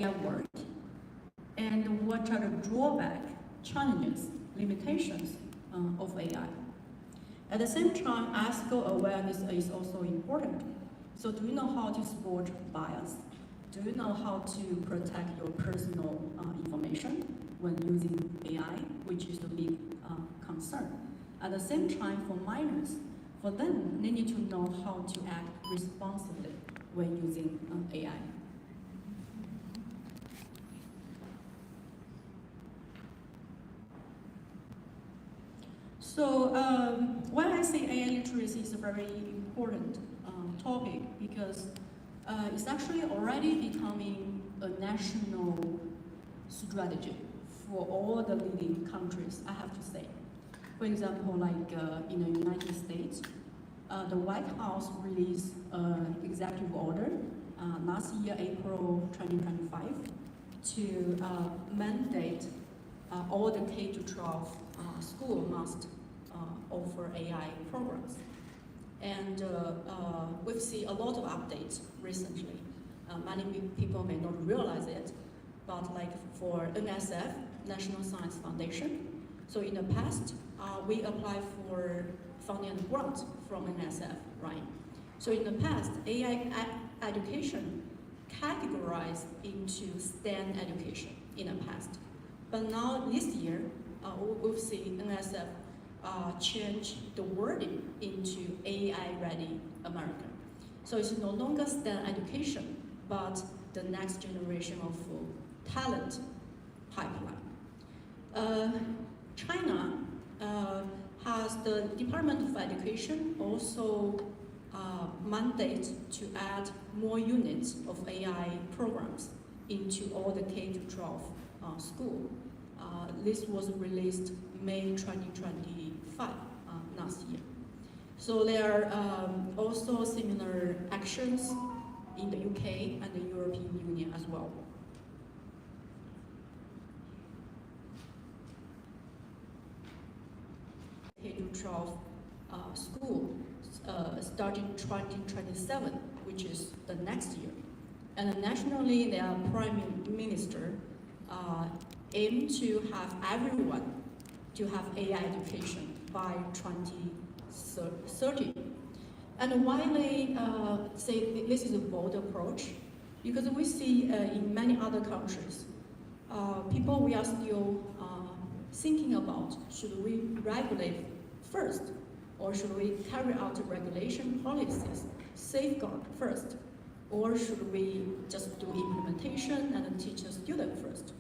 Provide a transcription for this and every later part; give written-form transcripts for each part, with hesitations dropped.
AI work, and what are the drawback, challenges, limitations of AI. At the same time, ethical awareness is also important. So do you know how to spot bias? Do you know how to protect your personal information when using AI, which is a big concern? At the same time, for minors, for them, they need to know how to act responsibly when using AI. So why I say AI literacy is a very important topic, because it's actually already becoming a national strategy for all the leading countries, I have to say. For example, like in the United States, the White House released an executive order last year, April 2025, to mandate all the K-12 school must offer AI programs. And we've seen a lot of updates recently. Many people may not realize it, but like for NSF, National Science Foundation, so in the past, we applied for funding and grant from NSF, right? So in the past, AI education categorized into STEM education in the past. But now this year, we've seen NSF change the wording into AI-ready America. So it's no longer STEM education, but the next generation of talent pipeline. China has the Department of Education also mandate to add more units of AI programs into all the K-12 school. This was released May 2025 last year. So there are also similar actions in the UK and the European Union as well. K-12 school starting 2027, which is the next year. And nationally, their Prime Minister aim to have everyone to have AI education by 2030. And why they say this is a bold approach? Because we see in many other countries, people we are still thinking about, should we regulate first, or should we carry out regulation policies, safeguard first, or should we just do implementation and teach the student first?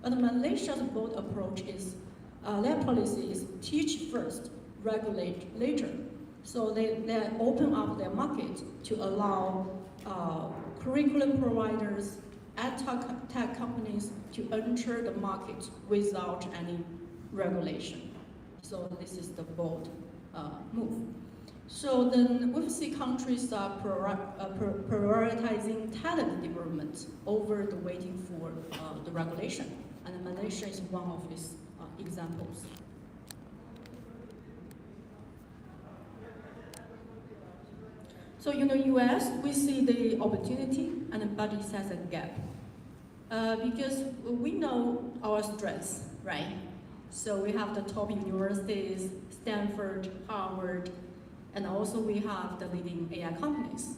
But Malaysia's bold approach is, their policy is teach first, regulate later. So they open up their market to allow curriculum providers, tech companies to enter the market without any regulation. So this is the bold move. So then we see countries are prioritizing talent development over the waiting for the regulation. And Malaysia is one of these examples. So in the US, we see the opportunity, and but it has a gap. Because we know our strengths, right? So we have the top universities, Stanford, Harvard, and also we have the leading AI companies,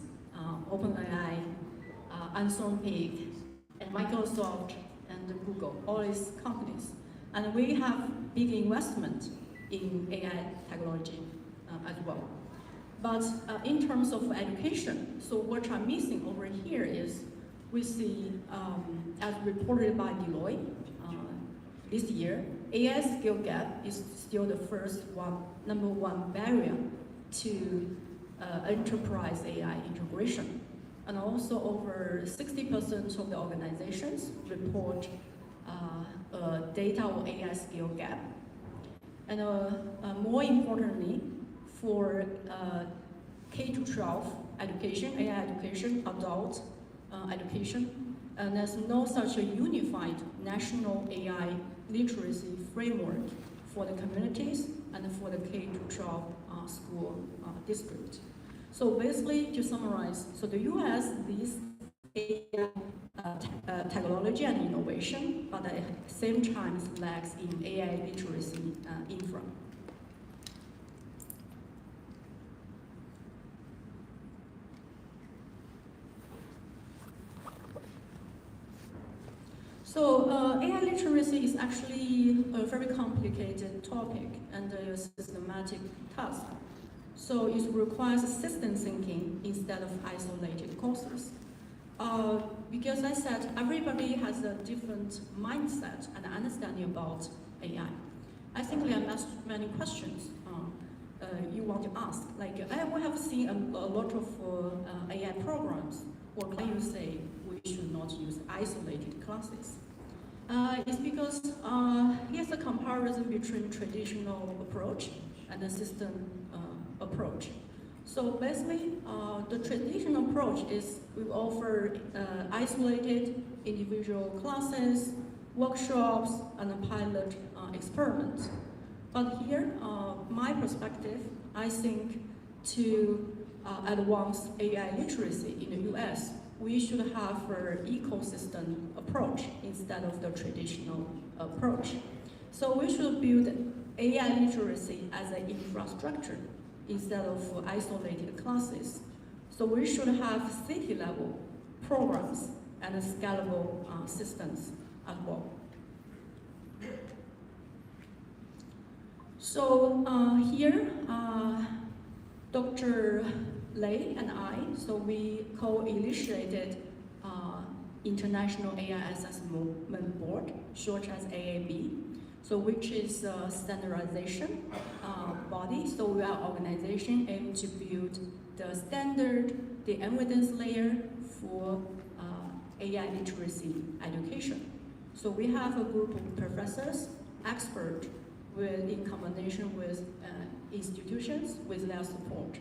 OpenAI, Anthropic, and Microsoft, and Google, all these companies. And we have big investment in AI technology as well. But in terms of education, so what I'm missing over here is we see, as reported by Deloitte this year, AI skill gap is still the number one barrier to enterprise AI integration. And also over 60% of the organizations report data or AI skill gap. And more importantly, for K-12 education, AI education, adult education, and there's no such a unified national AI literacy framework for the communities and for the K-12 school district. So basically, to summarize, so the US leads AI technology and innovation, but at the same time lacks in AI literacy infra. So AI literacy is actually a very complicated topic and a systematic task. So it requires system thinking instead of isolated courses. Because I said everybody has a different mindset and understanding about AI. I think there are many questions you want to ask. Like, we have seen a lot of AI programs. What can you say we should not use isolated classes? It's because here's a comparison between traditional approach and the system approach. So basically, the traditional approach is we offer isolated individual classes, workshops, and pilot experiments. But here, my perspective, I think to advance AI literacy in the US, we should have an ecosystem approach instead of the traditional approach. So we should build AI literacy as an infrastructure instead of isolated classes. So we should have city-level programs and scalable systems as well. So here, Dr. Lei and I, so we co-initiated International AI Assessment Board, short as AAB, so which is a standardization body. So we are organization aimed to build the standard, the evidence layer for AI literacy education. So we have a group of professors, experts, in combination with institutions with their support.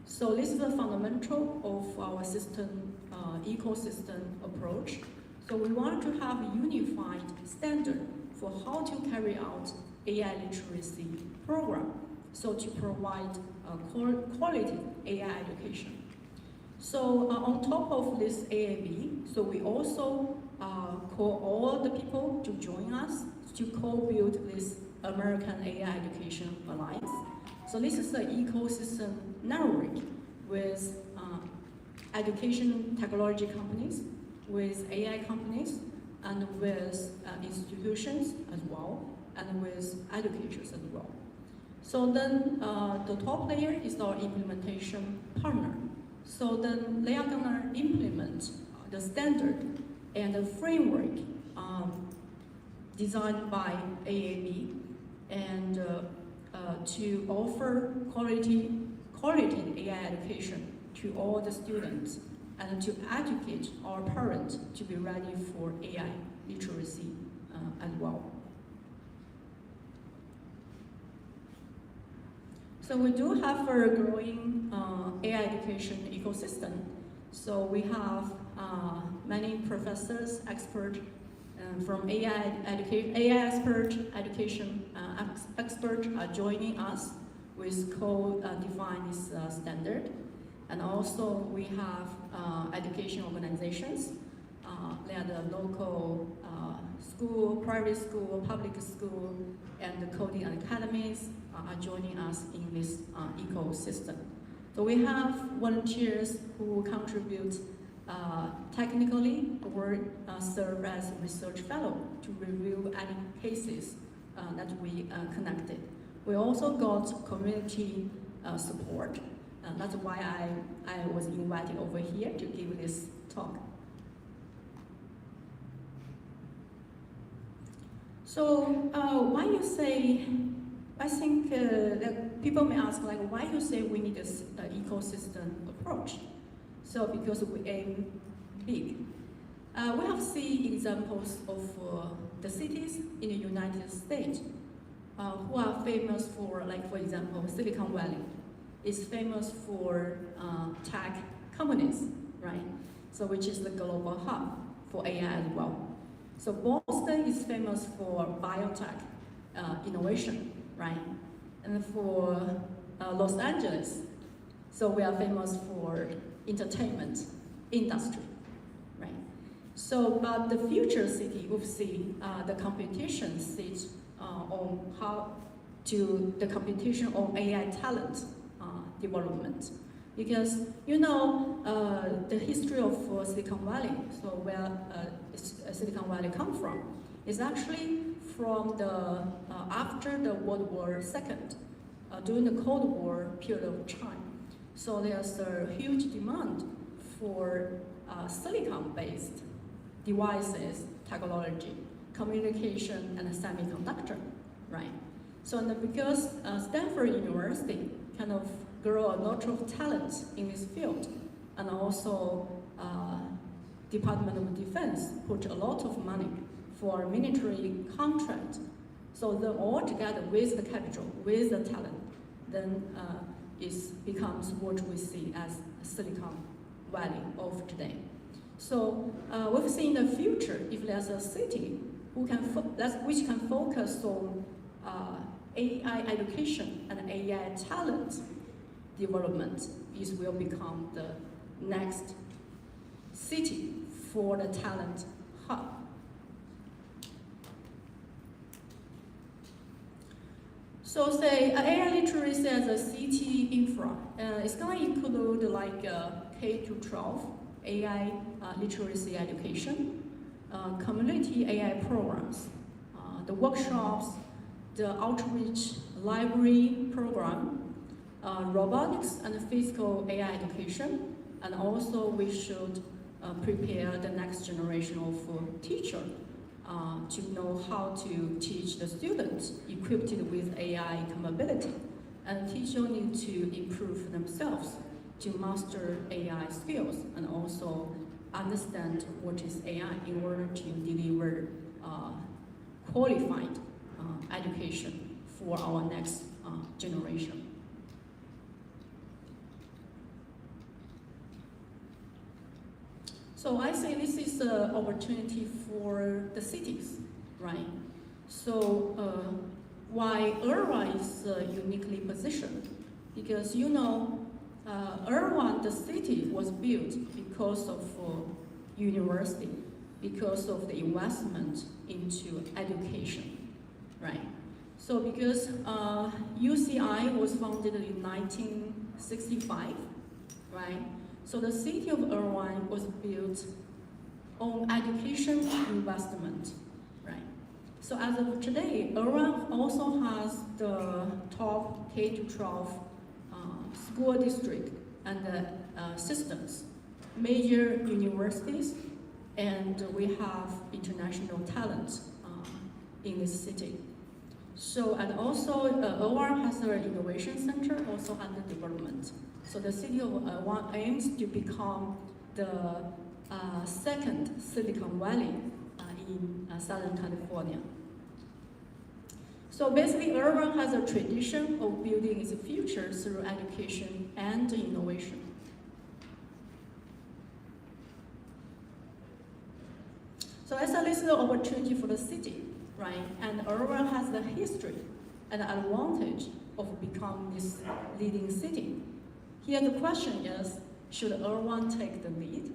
So this is the fundamental of our system ecosystem approach. So we want to have a unified standard for how to carry out AI literacy program, so to provide quality AI education. So on top of this AAB, so we also call all the people to join us to co-build this American AI Education Alliance. So this is an ecosystem network with education technology companies, with AI companies, and with institutions as well, and with educators as well. So then the top layer is our implementation partner. So then they are gonna implement the standard and the framework designed by AAB and to offer quality AI education to all the students and to educate our parents to be ready for AI literacy as well. So we do have a growing AI education ecosystem. So we have many professors, experts from AI expert education expert are joining us with co-define this standard. And also we have education organizations. They are the local school, private school, public school, and the coding academies are joining us in this ecosystem. So we have volunteers who contribute technically or serve as research fellow to review any cases that we connected. We also got community support. That's why I was invited over here to give this talk. So why you say, I think that people may ask, like, why you say we need this ecosystem approach? So because we aim big. We have seen examples of the cities in the United States who are famous for, like, for example, Silicon Valley is famous for tech companies, right? So which is the global hub for AI as well. So Boston is famous for biotech innovation, right? And for Los Angeles, so we are famous for entertainment industry, right? So, but the future city will see the competition sits on the competition on AI talent development. Because you know the history of Silicon Valley, so where Silicon Valley come from, is actually from the after the World War II, during the Cold War period of time. So there's a huge demand for silicon-based devices, technology, communication, and semiconductor, right? So because Stanford University kind of grow a lot of talent in this field, and also Department of Defense put a lot of money for military contract. So then all together with the capital, with the talent, then it becomes what we see as Silicon Valley of today. So we've seen in the future, if there's a city which can focus on AI education and AI talent development, this will become the next city for the talent hub. So say AI literacy as a city infra, it's going to include like K-12 AI literacy education, community AI programs, the workshops, the outreach library program, robotics and physical AI education, and also we should prepare the next generation of teacher to know how to teach the students equipped with AI capability. And teachers need to improve themselves to master AI skills and also understand what is AI in order to deliver qualified education for our next generation. So I say this is an opportunity for the cities, right? So why Irvine is uniquely positioned? Because you know, Irvine, the city was built because of university, because of the investment into education, right? So because UCI was founded in 1965, right? So the city of Irvine was built on education investment, right? So as of today, Irvine also has the top K-12 school district and systems, major universities, and we have international talent in this city. So, and also Irvine has an innovation center also under development. So the city of Irvine aims to become the second Silicon Valley in Southern California. So basically, Irvine has a tradition of building its future through education and innovation. So I said this is an opportunity for the city, right? And Irvine has the history and advantage of becoming this leading city. Here the question is, should Irvine take the lead?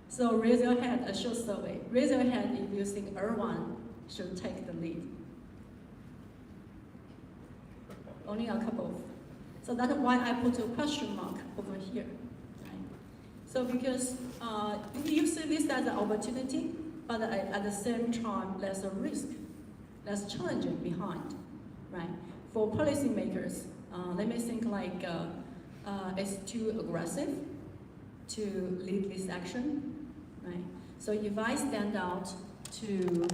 So raise your hand, a short survey. Raise your hand if you think Irvine should take the lead. Only a couple. So that's why I put a question mark over here. Right? So because you see this as an opportunity, but at the same time, there's a risk, there's challenging behind, right? For policymakers, they may think like it's too aggressive to lead this action, right? So if I stand out to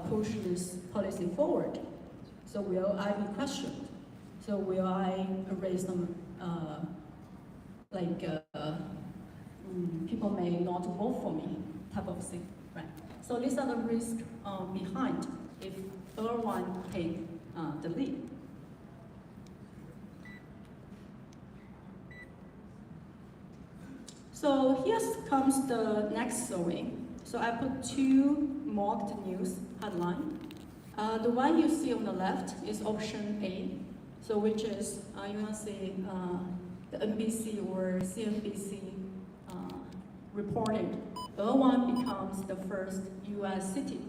push this policy forward, so will I be questioned? So will I raise some, people may not vote for me type of thing, right? So these are the risks behind if Irvine take the lead. So here comes the next survey. So I put two mocked news headline. The one you see on the left is option A, so which is you can see the NBC or CNBC reported, Erwan becomes the first US city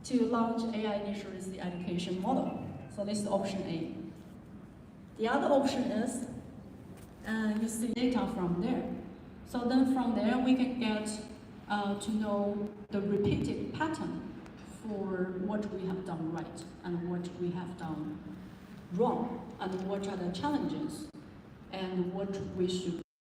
to launch AI literacy education model. So this is option A. The other option is, you see data from there. So then from there, we can get to know the repeated pattern for what we have done right and what we have done wrong, and what are the challenges, and what we should